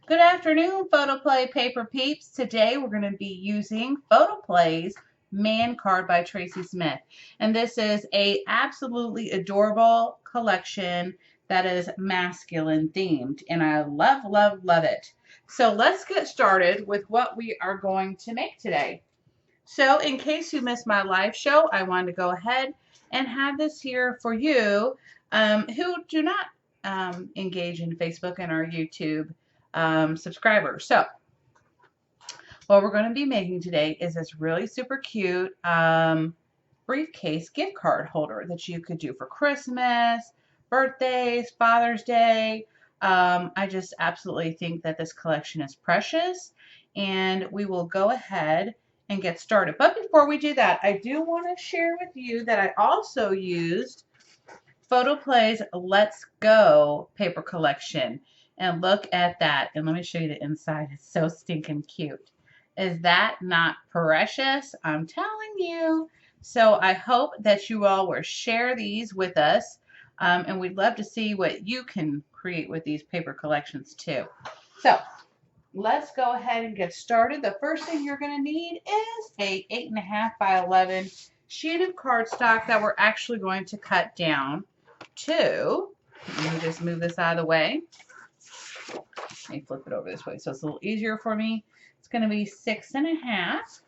Good afternoon, PHOTOPLAY paper peeps. Today we're going to be using PHOTOPLAY's Man Card by Tracy Smith. And this is a absolutely adorable collection that is masculine themed. And I love, love, love it. So let's get started with what we are going to make today. So in case you missed my live show, I wanted to go ahead and have this here for you who do not engage in Facebook and our YouTube subscribers. So what we're going to be making today is this really super cute briefcase gift card holder that you could do for Christmas, birthdays, Father's Day. I just absolutely think that this collection is precious, and we will go ahead and get started. But before we do that, I do want to share with you that I also used PHOTOPLAY's Let's Go paper collection. And look at that. And let me show you the inside. It's so stinking cute. Is that not precious? I'm telling you. So I hope that you all will share these with us. And we'd love to see what you can create with these paper collections too. So let's go ahead and get started. The first thing you're going to need is a 8.5 by 11 sheet of cardstock that we're actually going to cut down to, let me just move this out of the way. Let me flip it over this way so it's a little easier for me. It's going to be 6.5.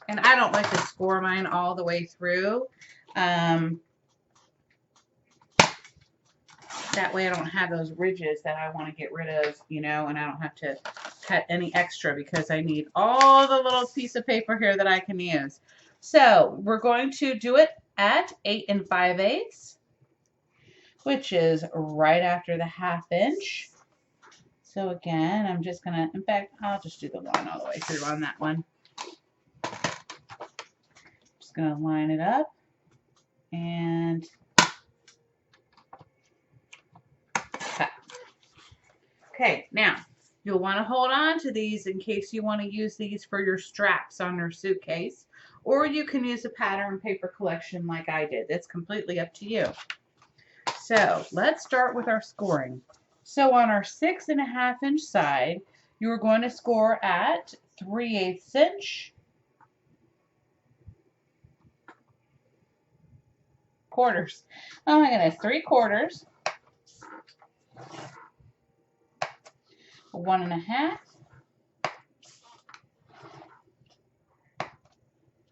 And I don't like to score mine all the way through. That way I don't have those ridges that I want to get rid of, you know, and I don't have to cut any extra because I need all the little piece of paper here that I can use. So we're going to do it at 8 5/8, which is right after the 1/2 inch. So again, I'm just going to, in fact, I'll just do the line all the way through on that one. Just going to line it up and cut. Okay, now you'll want to hold on to these in case you want to use these for your straps on your suitcase, or you can use a pattern paper collection like I did. It's completely up to you. So let's start with our scoring. So on our 6.5 inch side, you are going to score at 3/8 inch quarters. Oh my goodness, 3/4, 1.5,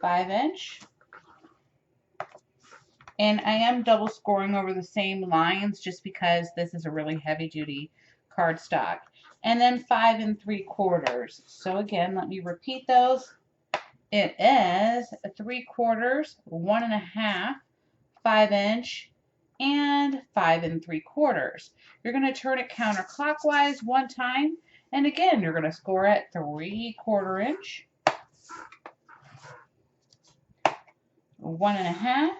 5 inch. And I am double scoring over the same lines just because this is a really heavy duty cardstock. And then 5 3/4. So again, let me repeat those. It is 3/4, 1.5, 5 inch, and 5 3/4. You're going to turn it counterclockwise one time. And again, you're going to score at 3/4 inch, 1.5,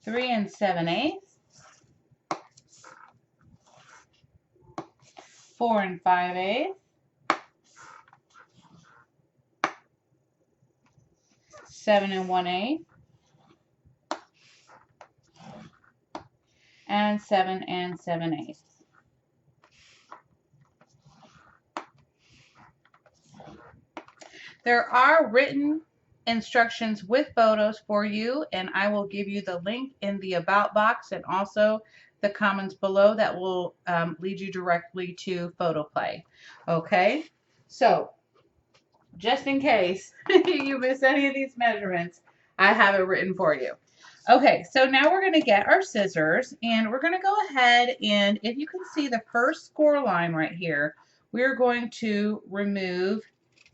3 7/8, 4 5/8, 7 1/8, and 7 7/8. There are written instructions with photos for you, and I will give you the link in the about box and also the comments below that will lead you directly to PHOTOPLAY. Okay, so just in case you miss any of these measurements, I have it written for you. Okay, so now we're going to get our scissors, and we're going to go ahead and, if you can see the first score line right here, we're going to remove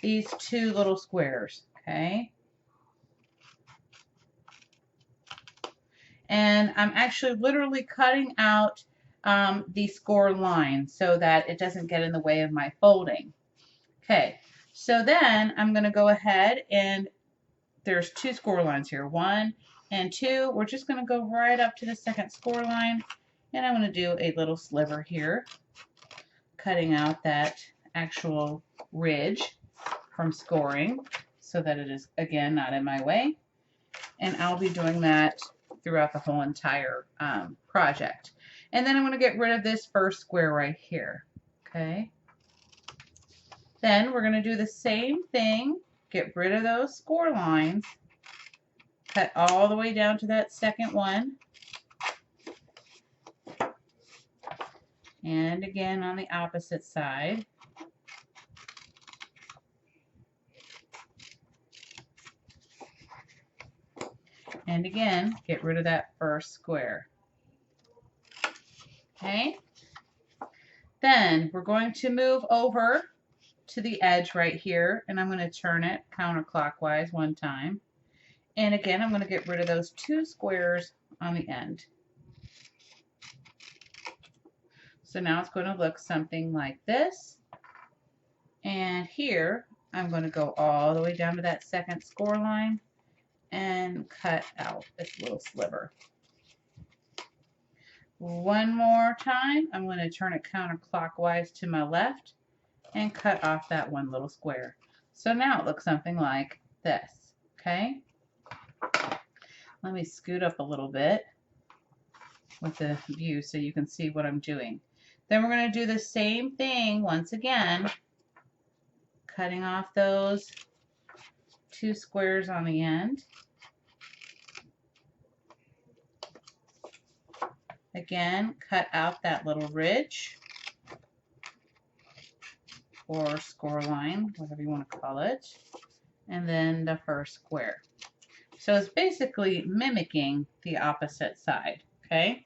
these 2 little squares, okay? And I'm actually literally cutting out the score line so that it doesn't get in the way of my folding. Okay, so then I'm going to go ahead and there's 2 score lines here, 1 and 2. We're just going to go right up to the second score line, and I'm going to do a little sliver here, cutting out that actual ridge from scoring. so that it is, again, not in my way. And I'll be doing that throughout the whole entire project. And then I'm going to get rid of this first square right here. Okay. Then we're going to do the same thing. Get rid of those score lines. Cut all the way down to that second one. And again on the opposite side. And again, get rid of that first square. Okay. Then we're going to move over to the edge right here, and I'm going to turn it counterclockwise one time. And again, I'm going to get rid of those two squares on the end. So now it's going to look something like this. And here, I'm going to go all the way down to that second score line and cut out this little sliver. One more time, I'm going to turn it counterclockwise to my left and cut off that one little square. So now it looks something like this, okay? Let me scoot up a little bit with the view so you can see what I'm doing. Then we're going to do the same thing once again, cutting off those two squares on the end. Again, cut out that little ridge or score line, whatever you want to call it, and then the first square. So it's basically mimicking the opposite side, okay?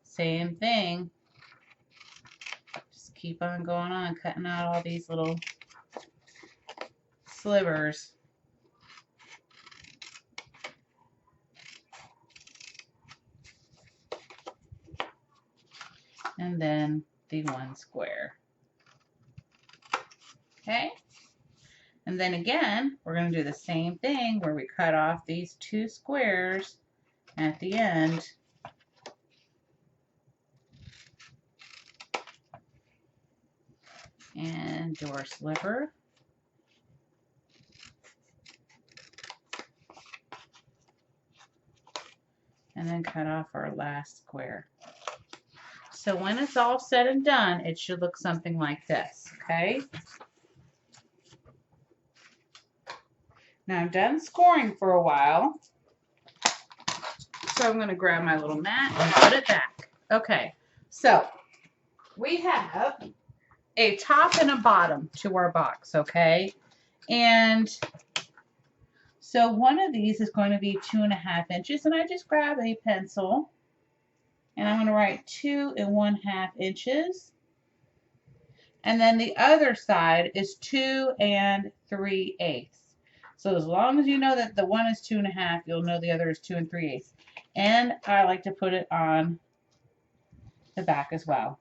Same thing. Just keep on going on, cutting out all these little slivers. And then the one square. Okay? And then again, we're going to do the same thing where we cut off these two squares at the end. And do our sliver. And then cut off our last square. So when it's all said and done, it should look something like this, okay? Now I'm done scoring for a while. So I'm going to grab my little mat and put it back. Okay, so we have a top and a bottom to our box, okay? And so one of these is going to be 2.5 inches, and I just grab a pencil and I'm going to write 2 1/2 inches. And then the other side is 2 3/8. So as long as you know that the one is 2.5, you'll know the other is 2 3/8. And I like to put it on the back as well.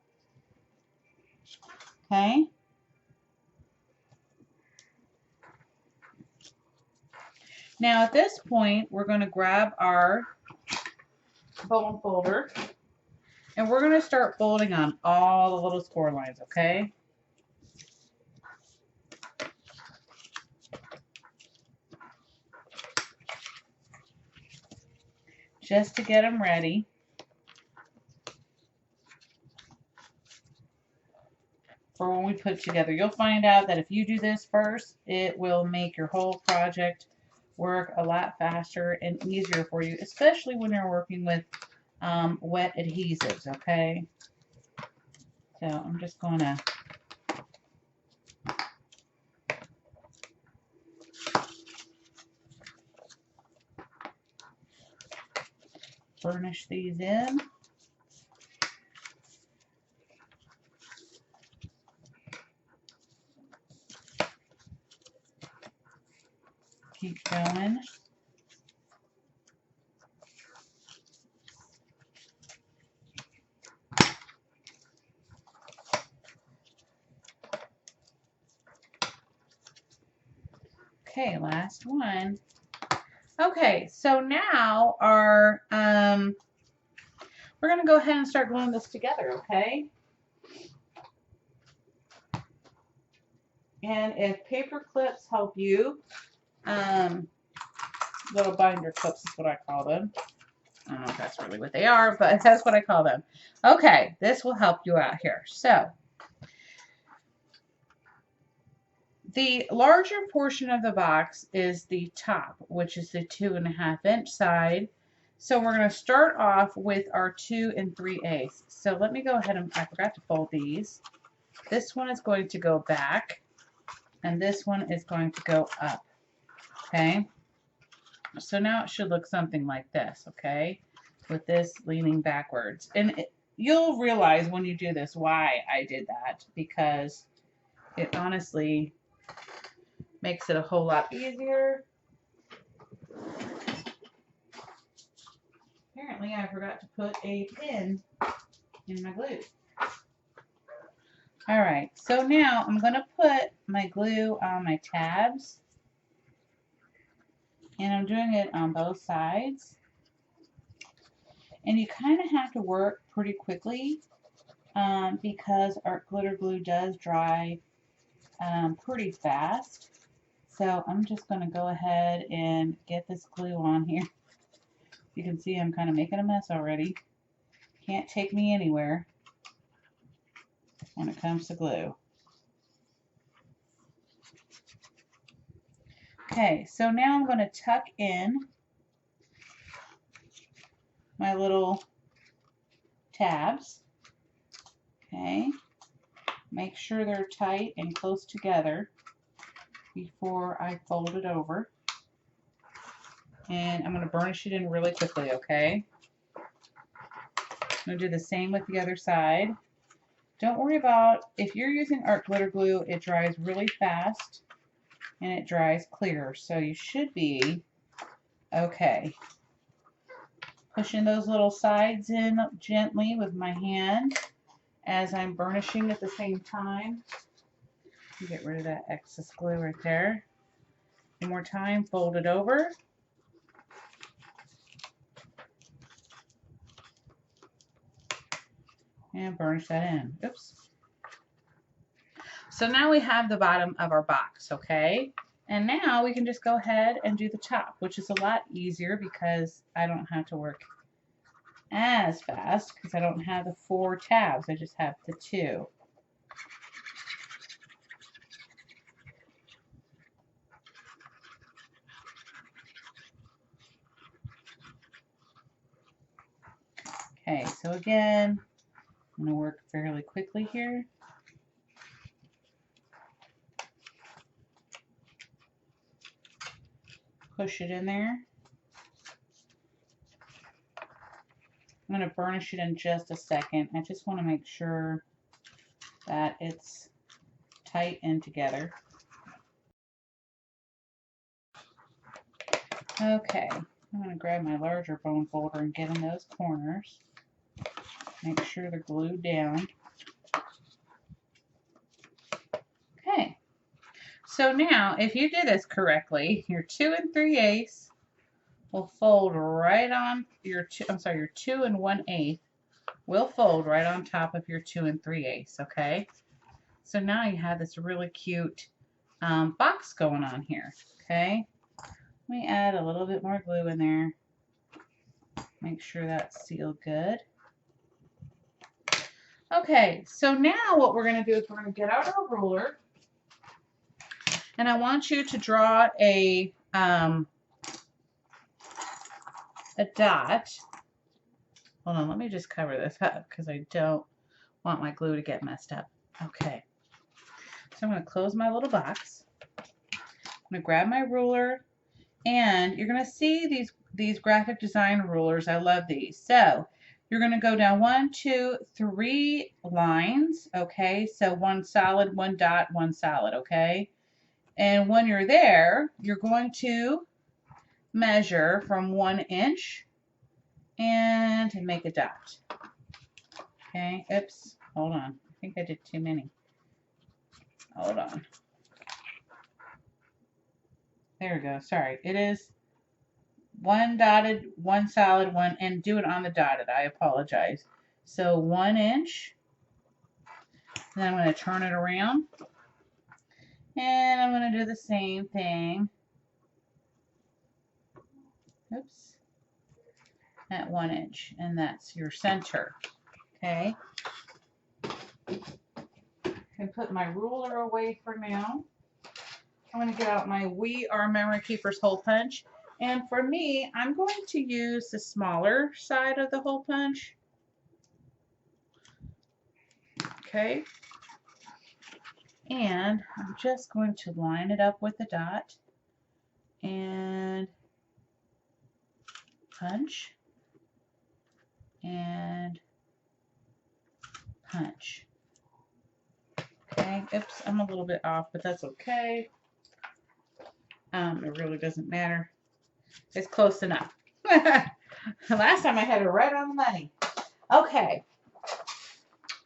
Okay. Now at this point, we're going to grab our bone folder and we're going to start folding on all the little score lines, okay? Just to get them ready. For when we put together. You'll find out that if you do this first, it will make your whole project work a lot faster and easier for you, especially when you're working with wet adhesives, okay? So I'm just going to burnish these in. Keep going. Okay, last one. Okay, so now our we're going to go ahead and start gluing this together, okay? And if paper clips help you, little binder clips is what I call them. I don't know if that's really what they are, but that's what I call them. Okay, this will help you out here. So, the larger portion of the box is the top, which is the 2.5 inch side. So we're going to start off with our 2 3/8. So let me go ahead and, I forgot to fold these. This one is going to go back, and this one is going to go up. Okay, so now it should look something like this, okay, with this leaning backwards. And you'll realize when you do this why I did that, because it honestly makes it a whole lot easier. Apparently I forgot to put a pin in my glue. Alright, so now I'm going to put my glue on my tabs, and I'm doing it on both sides. And you kind of have to work pretty quickly because our glitter glue does dry pretty fast. So I'm just going to go ahead and get this glue on here. You can see I'm kind of making a mess already. Can't take me anywhere when it comes to glue. Okay, so now I'm going to tuck in my little tabs. Okay, make sure they're tight and close together before I fold it over. And I'm going to burnish it in really quickly, okay? I'm going to do the same with the other side. Don't worry about, if you're using art glitter glue, it dries really fast and it dries clear, so you should be okay. Pushing those little sides in gently with my hand as I'm burnishing at the same time. Get rid of that excess glue right there. One more time, fold it over. And burnish that in. Oops. So now we have the bottom of our box, okay? And now we can just go ahead and do the top, which is a lot easier because I don't have to work as fast because I don't have the 4 tabs. I just have the 2. Okay, so again, I'm going to work fairly quickly here. Push it in there. I'm going to burnish it in just a second. I just want to make sure that it's tight and together. Okay, I'm going to grab my larger bone folder and get in those corners. Make sure they're glued down. Okay, so now if you do this correctly, your 2 3/8 will fold right on your 2 1/8 will fold right on top of your 2 3/8, okay? So now you have this really cute box going on here, okay? Let me add a little bit more glue in there. Make sure that's sealed good. Okay, so now what we're going to do is we're going to get out our ruler, and I want you to draw a dot. Hold on, let me just cover this up because I don't want my glue to get messed up. Okay, so I'm going to close my little box. I'm going to grab my ruler, and you're going to see these graphic design rulers. I love these. So you're going to go down 1, 2, 3 lines, okay? So 1 solid, 1 dot, 1 solid, okay? And when you're there, you're going to measure from 1 inch and make a dot. Okay, oops, hold on. I think I did too many. Hold on. There we go. Sorry. It is 1 dotted, 1 solid, 1, and do it on the dotted. I apologize. So 1 inch. And then I'm going to turn it around. And I'm going to do the same thing Oops. At 1 inch, and that's your center. Okay. I can put my ruler away for now. I'm going to get out my We Are Memory Keepers hole punch. And for me, I'm going to use the smaller side of the hole punch. Okay. And I'm just going to line it up with the dot and punch and punch. Okay. Oops, I'm a little bit off, but that's okay. It really doesn't matter. It's close enough. Last time I had it right on the money. Okay.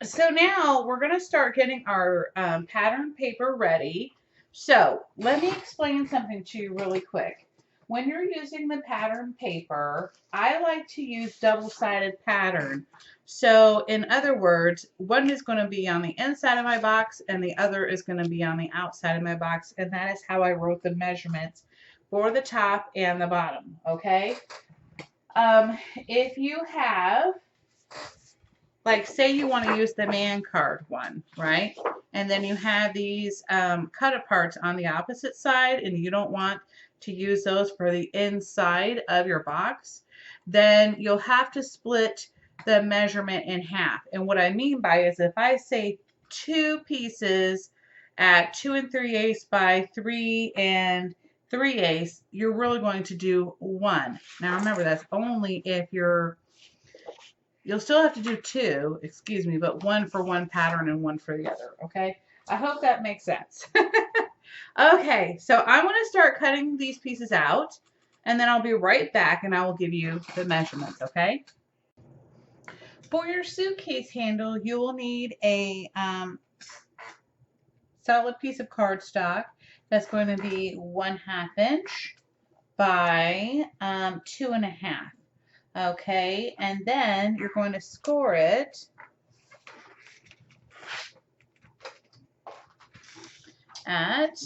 So now we're going to start getting our pattern paper ready. So let me explain something to you really quick. When you're using the pattern paper, I like to use double-sided pattern. So in other words, one is going to be on the inside of my box and the other is going to be on the outside of my box. And that is how I wrote the measurements for the top and the bottom. Okay. If you have, like, say you want to use the man card one, right? And then you have these cut aparts on the opposite side and you don't want to use those for the inside of your box, then you'll have to split the measurement in half. And what I mean by is if I say 2 pieces at 2 3/8 by 3 3/8, you're really going to do 1. Now remember, that's only if you'll still have to do 2, excuse me, but 1 for one pattern and 1 for the other, okay? I hope that makes sense. Okay, so I'm going to start cutting these pieces out, and then I'll be right back and I will give you the measurements, okay? For your suitcase handle, you will need a solid piece of cardstock that's going to be 1/2 inch by 2.5. Okay, and then you're going to score it at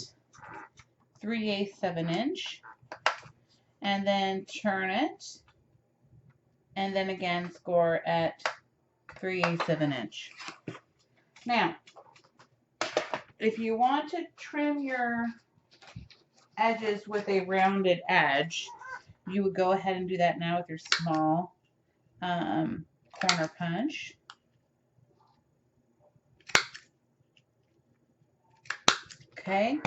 3/8 of an inch, and then turn it, and then again score at 3/8 of an inch. Now, if you want to trim your edges with a rounded edge, you would go ahead and do that now with your small corner punch. Okay,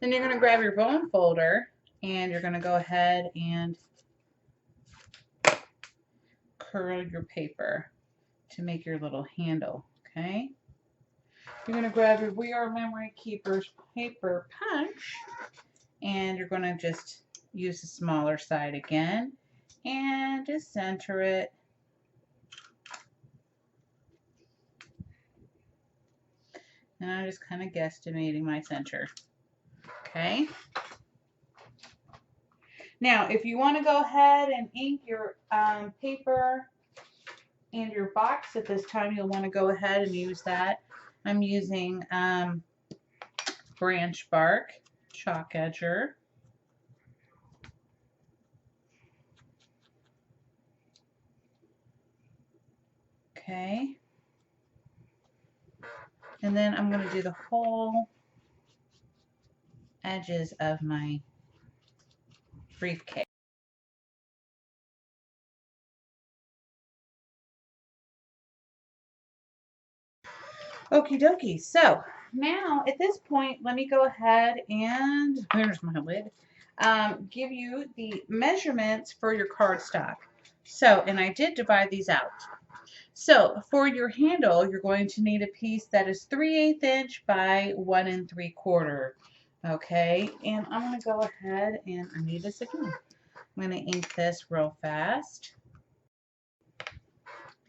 then you're going to grab your bone folder and you're going to go ahead and curl your paper to make your little handle. Okay, you're going to grab your We Are Memory Keepers paper punch and you're going to just use the smaller side again and just center it. And I'm just kind of guesstimating my center. Okay. Now, if you want to go ahead and ink your paper and your box at this time, you'll want to go ahead and use that. I'm using branch bark chalk edger. Okay. And then I'm going to do the whole edges of my briefcase. Okie dokie. So now at this point, let me go ahead and, there's my lid, give you the measurements for your cardstock. So, and I did divide these out. So for your handle, you're going to need a piece that is 3/8 inch by 1 3/4. Okay, and I'm going to go ahead and I need this again. I'm going to ink this real fast.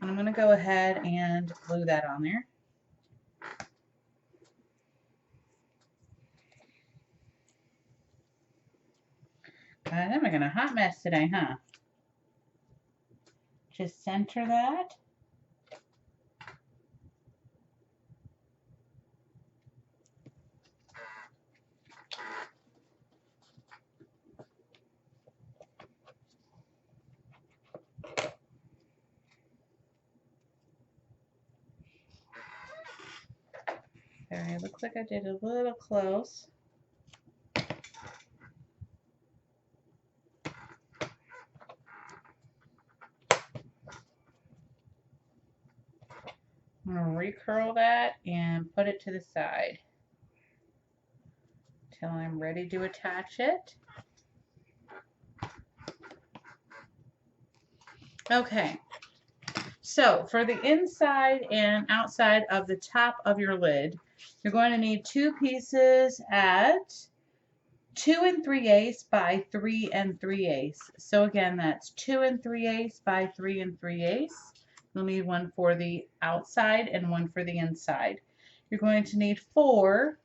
And I'm going to go ahead and glue that on there. God, I'm making a hot mess today, huh? Just center that. Okay, it looks like I did a little close. I'm going to recurl that and put it to the side till I'm ready to attach it. Okay, so for the inside and outside of the top of your lid, you're going to need two pieces at 2 3/8 by 3 3/8. So again, that's 2 3/8 by 3 3/8. You'll need one for the outside and one for the inside. You're going to need 4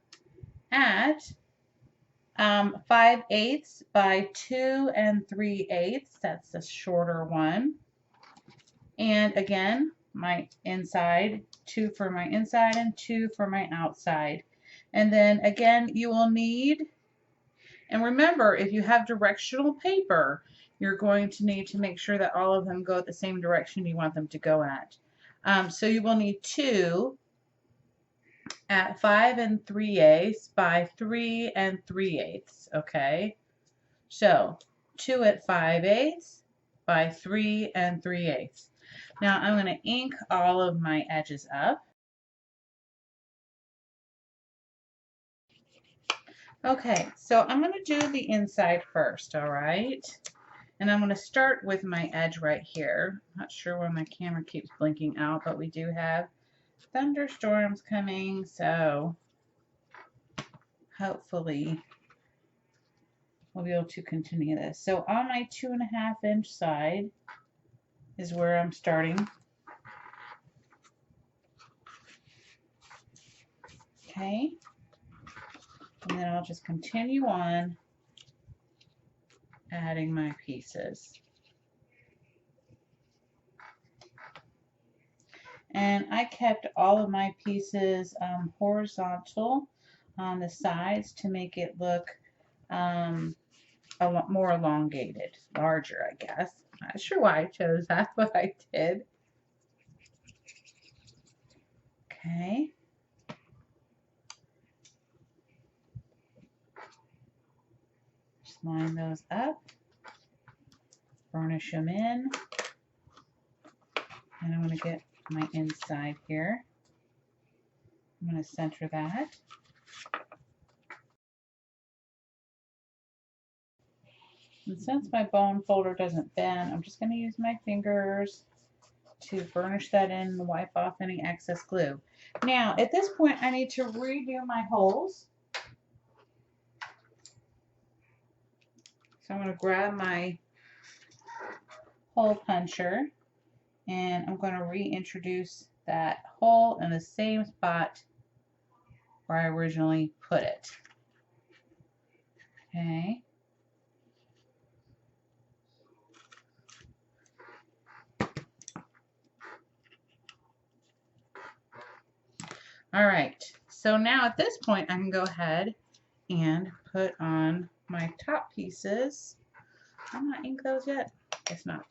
at 5/8 by 2 3/8. That's the shorter one. And again, my inside, 2 for my inside and 2 for my outside. And then again, you will need, and remember, if you have directional paper, you're going to need to make sure that all of them go the same direction you want them to go at. So you will need 2 at 5 3/8 by 3 3/8. Okay, so 2 at 5/8 by 3 3/8. Now I'm going to ink all of my edges up. Okay, so I'm going to do the inside first, all right? And I'm going to start with my edge right here. Not sure why my camera keeps blinking out, but we do have thunderstorms coming, so hopefully we'll be able to continue this. So on my 2.5-inch side is where I'm starting. Okay, and then I'll just continue on adding my pieces. And I kept all of my pieces horizontal on the sides to make it look a lot more elongated, larger, I guess. I'm not sure why I chose that, but I did. Okay. Just line those up, burnish them in, and I'm going to get my inside here. I'm going to center that. And since my bone folder doesn't bend, I'm just going to use my fingers to burnish that in and wipe off any excess glue. Now, at this point, I need to redo my holes. So I'm going to grab my hole puncher and I'm going to reintroduce that hole in the same spot where I originally put it. Okay. All right, so now at this point I can go ahead and put on my top pieces. I'm not ink those yet. Guess not.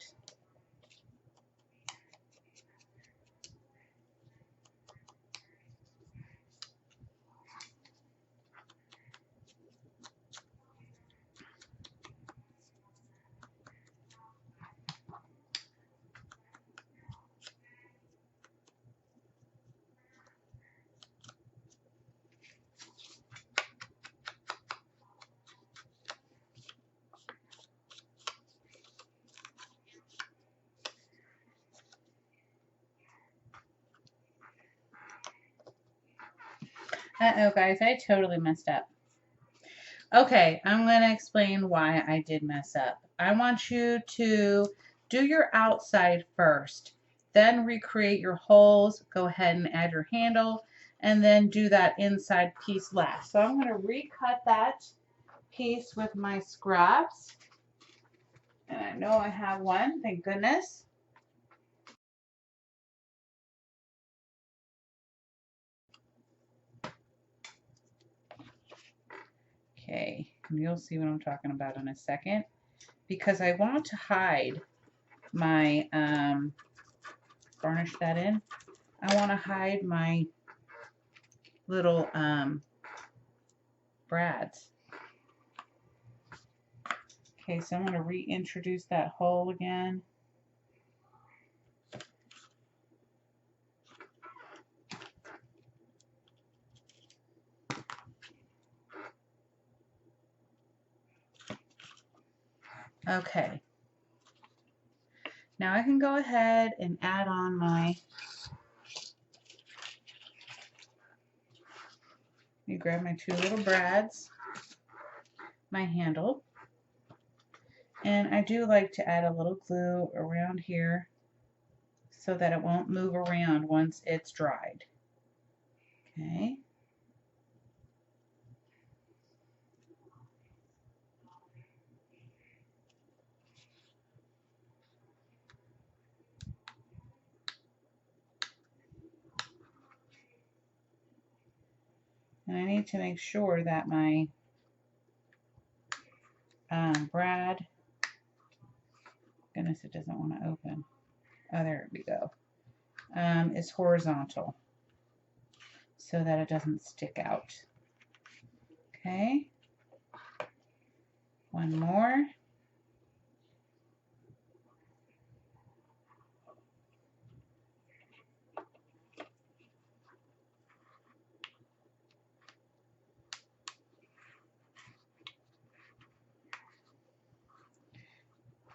Uh-oh, guys, I totally messed up. Okay, I'm going to explain why I did mess up. I want you to do your outside first, then recreate your holes, go ahead and add your handle, and then do that inside piece last. So I'm going to recut that piece with my scraps. And I know I have one, thank goodness. Okay, and you'll see what I'm talking about in a second. Because I want to hide my, varnish that in, I want to hide my little brads. Okay, so I'm going to reintroduce that hole again. Okay. Now I can go ahead and add on my, let me grab my 2 little brads, my handle, and I do like to add a little glue around here so that it won't move around once it's dried. Okay. And I need to make sure that my brad, goodness, it doesn't want to open. Oh, there we go. Is horizontal so that it doesn't stick out. Okay. One more.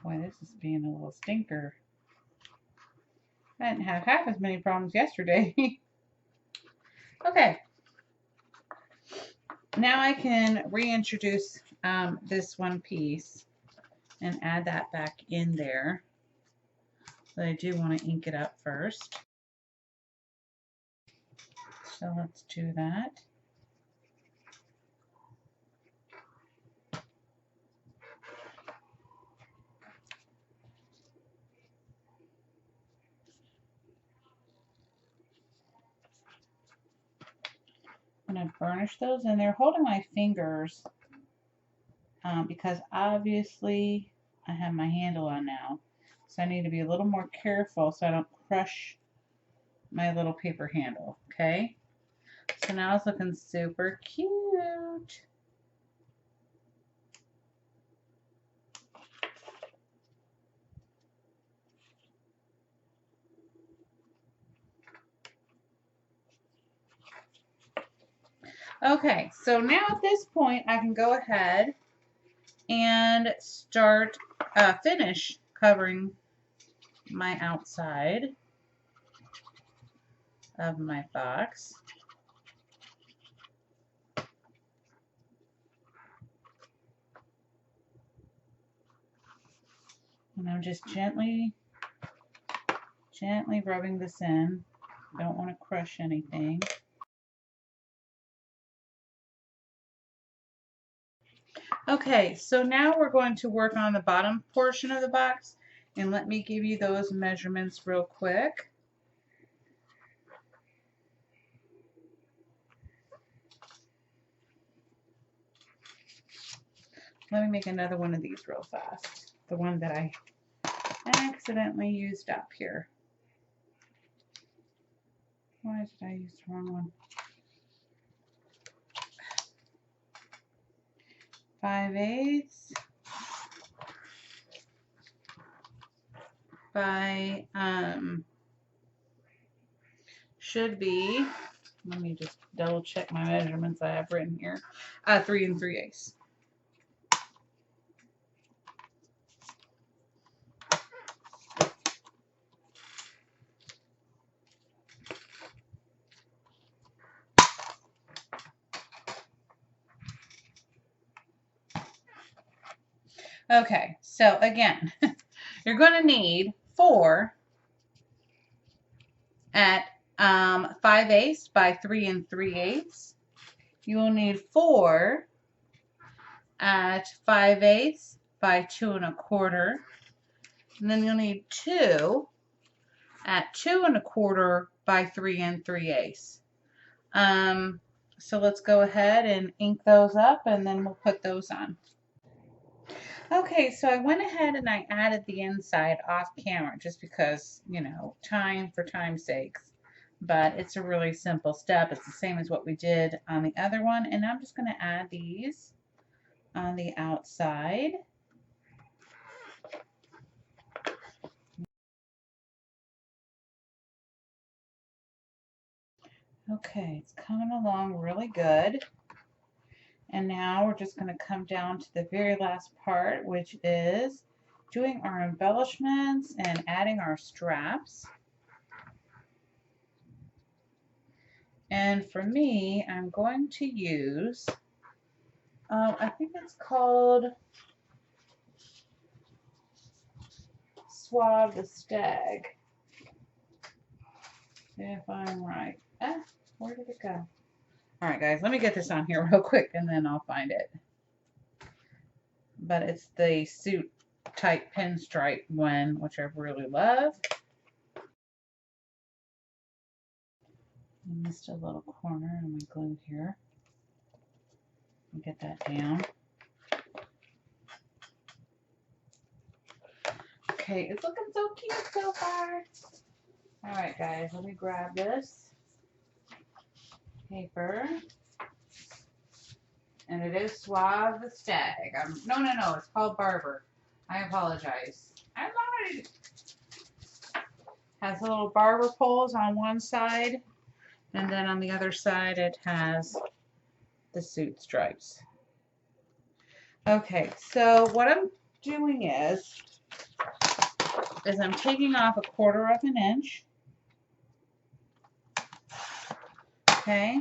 Boy, this is being a little stinker. I didn't have half as many problems yesterday. Okay. Now I can reintroduce this one piece and add that back in there. But I do want to ink it up first. So let's do that. I'm going to burnish those, and they're holding my fingers because obviously I have my handle on now. So I need to be a little more careful so I don't crush my little paper handle, okay? So now it's looking super cute. Okay, so now at this point I can go ahead and start finish covering my outside of my box. And I'm just gently rubbing this in. Don't want to crush anything. Okay, so now we're going to work on the bottom portion of the box, and let me give you those measurements real quick. Let me make another one of these real fast. The one that I accidentally used up here. Why did I use the wrong one? 5/8 by should be, let me just double check my measurements I have written here. 3 3/8. Okay, so again, you're going to need 4 at 5/8 by 3 3/8. You will need 4 at 5/8 by 2 1/4. And then you'll need 2 at 2 1/4 by 3 3/8. So let's go ahead and ink those up, and then we'll put those on. Okay, so I went ahead and I added the inside off camera just because, you know, time for time's sakes. but it's a really simple step. It's the same as what we did on the other one. And I'm just going to add these on the outside. Okay, it's coming along really good. And now we're just going to come down to the very last part, which is doing our embellishments and adding our straps. And for me, I'm going to use, I think it's called Suave the Stag, if I'm right. Ah, where did it go? All right, guys, let me get this on here real quick and then I'll find it. But it's the suit type pinstripe one, which I really love. I missed a little corner on my glue here. Get that down. Okay, it's looking so cute so far. All right, guys, let me grab this paper. And it is Suave the Stag. No, it's called Barber. I apologize. I'm sorry. Has little barber poles on one side, and then on the other side it has the suit stripes. Okay, so what I'm doing is I'm taking off 1/4 inch. Okay.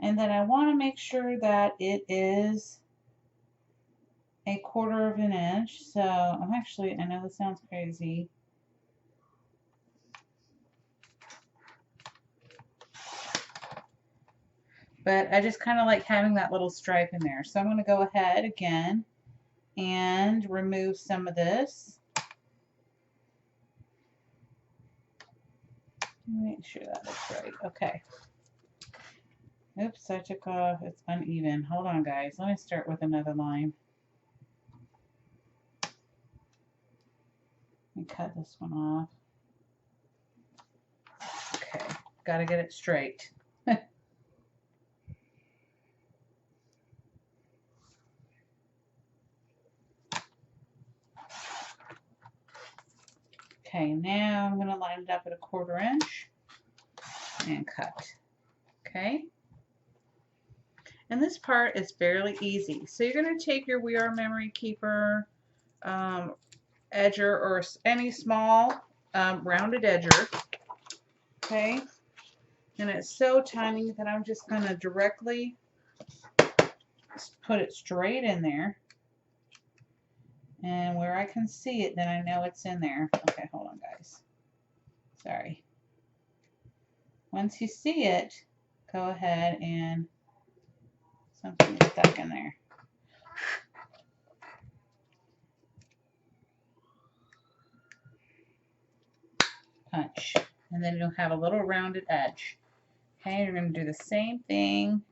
And then I want to make sure that it is 1/4 inch. So I'm actually, I know this sounds crazy. But I just kind of like having that little stripe in there. So I'm going to go ahead again and remove some of this. Make sure that is right. Okay. Oops, I took off. It's uneven. Hold on, guys. Let me start with another line. Let me cut this one off. Okay. Got to get it straight. Okay, now I'm going to line it up at 1/4 inch and cut. Okay. And this part is fairly easy. So you're going to take your We Are Memory Keeper edger or any small rounded edger. Okay. And it's so tiny that I'm just going to directly put it straight in there. And where I can see it, then I know it's in there. Okay, hold on, guys. Sorry. Once you see it, go ahead and something is stuck in there. Punch. And then you'll have a little rounded edge. Okay, you're going to do the same thing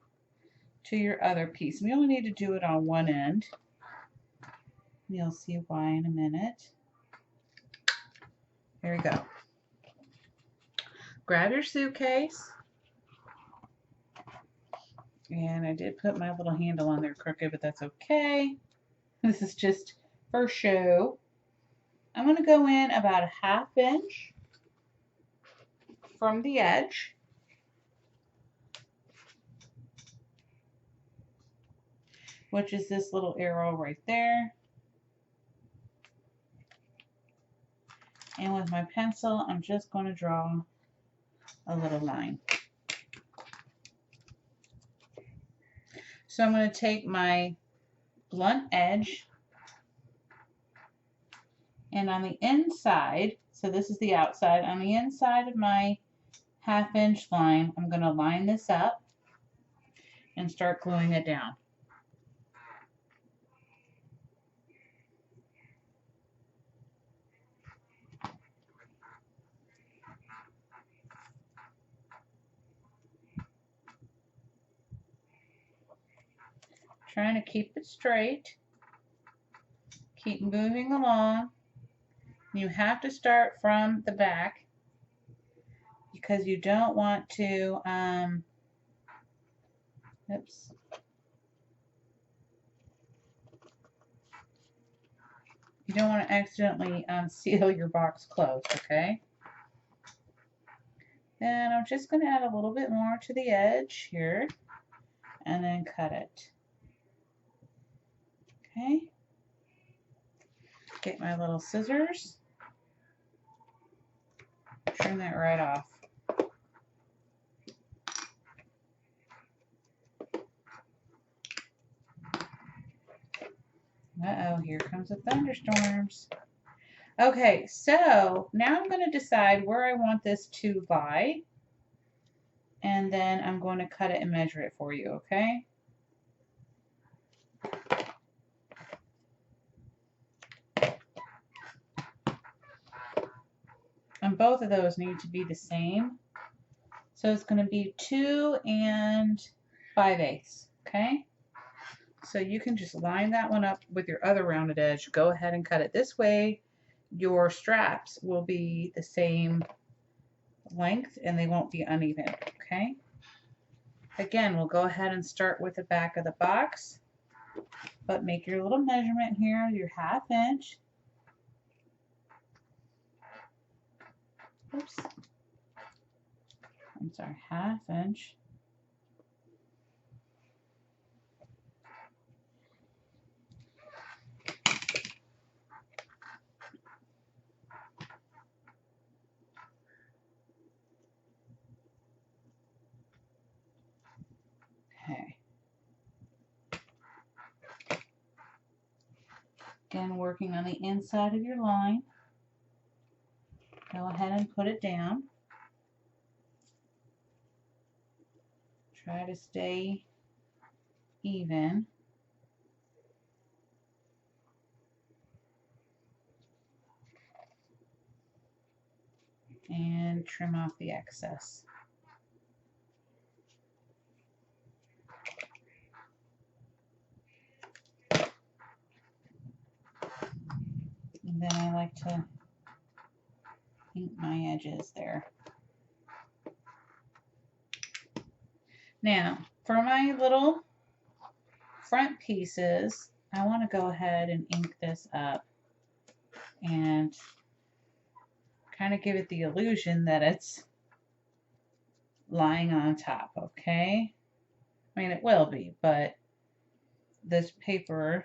to your other piece. We only need to do it on one end. You'll see why in a minute. There we go. Grab your suitcase. And I did put my little handle on there crooked, but that's okay. This is just for show. I'm going to go in about 1/2 inch from the edge. Which is this little arrow right there. And with my pencil, I'm just going to draw a little line. So I'm going to take my blunt edge, and on the inside, so this is the outside, on the inside of my 1/2 inch line, I'm going to line this up and start gluing it down. Trying to keep it straight. Keep moving along. You have to start from the back because you don't want to, oops. You don't want to accidentally seal your box closed, okay? Then I'm just going to add a little bit more to the edge here and then cut it. Okay. Get my little scissors. Trim that right off. Uh-oh, here comes the thunderstorms. Okay, so now I'm going to decide where I want this to lie. And then I'm going to cut it and measure it for you, okay? And both of those need to be the same. So it's going to be 2 5/8, okay? So you can just line that one up with your other rounded edge. Go ahead and cut it this way. Your straps will be the same length and they won't be uneven, okay? Again, we'll go ahead and start with the back of the box, but make your little measurement here, your 1/2 inch. Oops. I'm sorry, 1/2 inch. Okay. Again, working on the inside of your line. Go ahead and put it down. Try to stay even. And trim off the excess. And then I like to ink my edges there. Now, for my little front pieces, I want to go ahead and ink this up and kind of give it the illusion that it's lying on top, okay? I mean, it will be, but this paper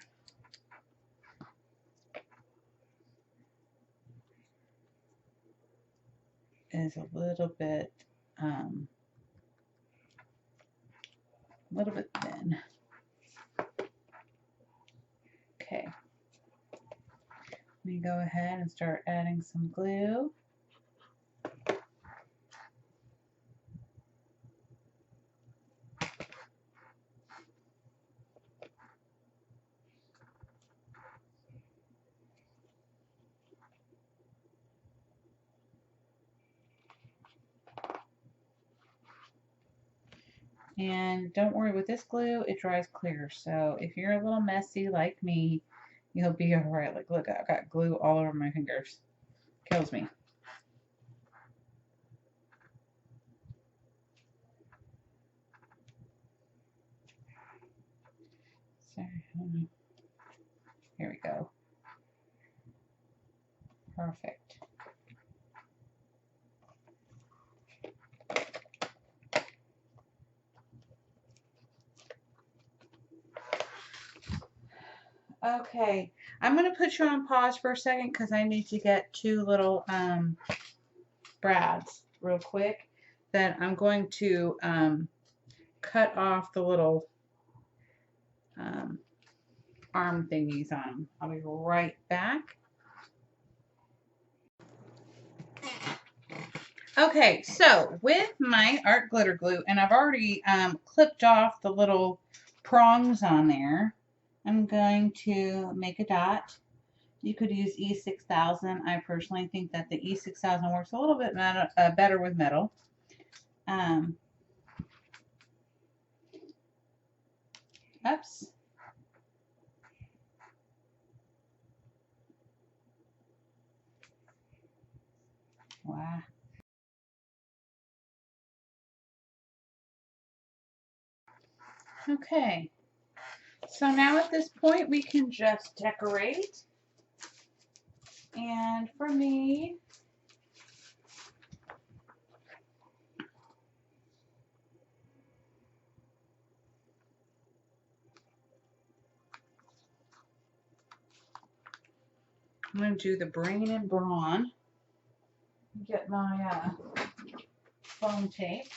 is a little bit thin. Okay. Let me go ahead and start adding some glue. And don't worry, with this glue, it dries clear. So if you're a little messy like me, you'll be alright. Like, look, I've got glue all over my fingers. Kills me. Sorry. Here we go. Perfect. Okay, I'm going to put you on pause for a second because I need to get 2 little brads real quick. Then I'm going to cut off the little arm thingies on them. I'll be right back. Okay, so with my art glitter glue, and I've already clipped off the little prongs on there, I'm going to make a dot. You could use E6000. I personally think that the E6000 works a little bit better with metal. Oops. Wow. Okay, so now at this point we can just decorate. And for me, I'm going to do the brain and brawn. Get my foam tape.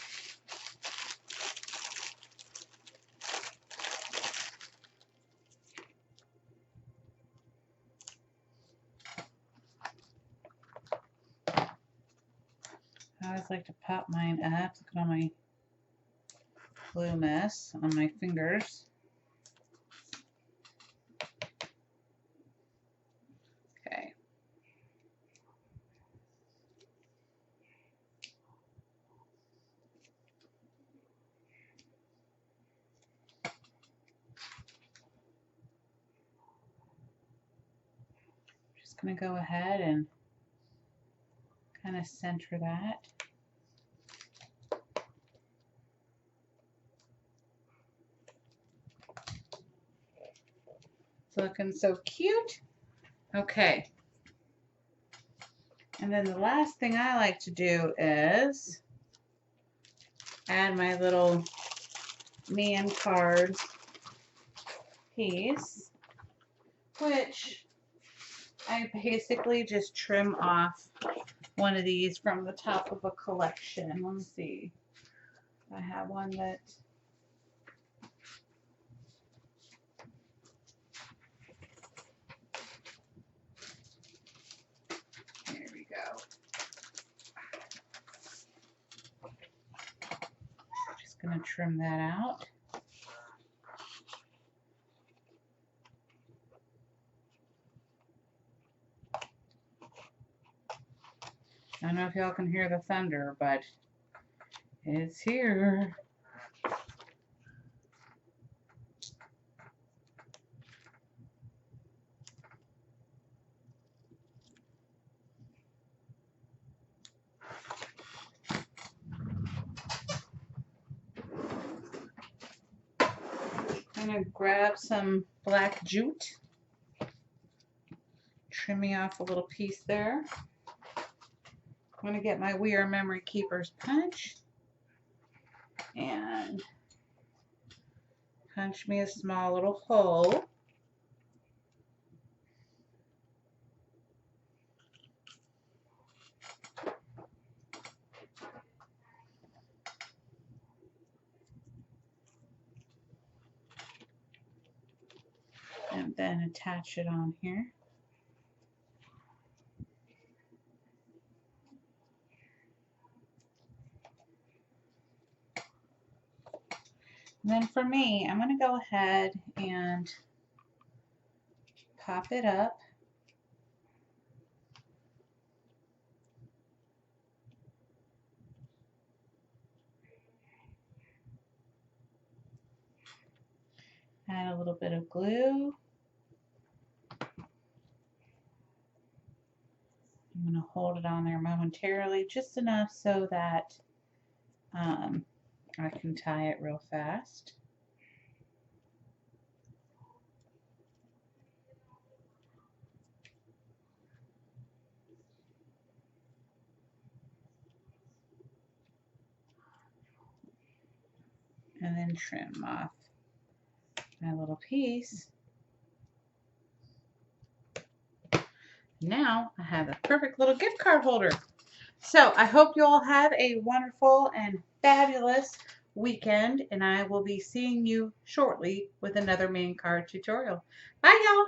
I always like to pop mine up. Look at all my glue mess on my fingers. Okay. Just going to go ahead and kind of center that. It's looking so cute. Okay. And then the last thing I like to do is add my little man card piece, which I basically just trim off one of these from the top of a collection. Let me see. I have one that there we go. Just gonna trim that out. I don't know if y'all can hear the thunder, but it's here. I'm going to grab some black jute, trim me off a little piece there. I'm going to get my We Are Memory Keepers punch and punch me a small little hole. And then attach it on here. And then for me, I'm going to go ahead and pop it up. Add a little bit of glue. I'm going to hold it on there momentarily, just enough so that I can tie it real fast. And then trim off my little piece. Now I have a perfect little gift card holder. So I hope you all have a wonderful and fabulous weekend, and I will be seeing you shortly with another man card tutorial. Bye, y'all.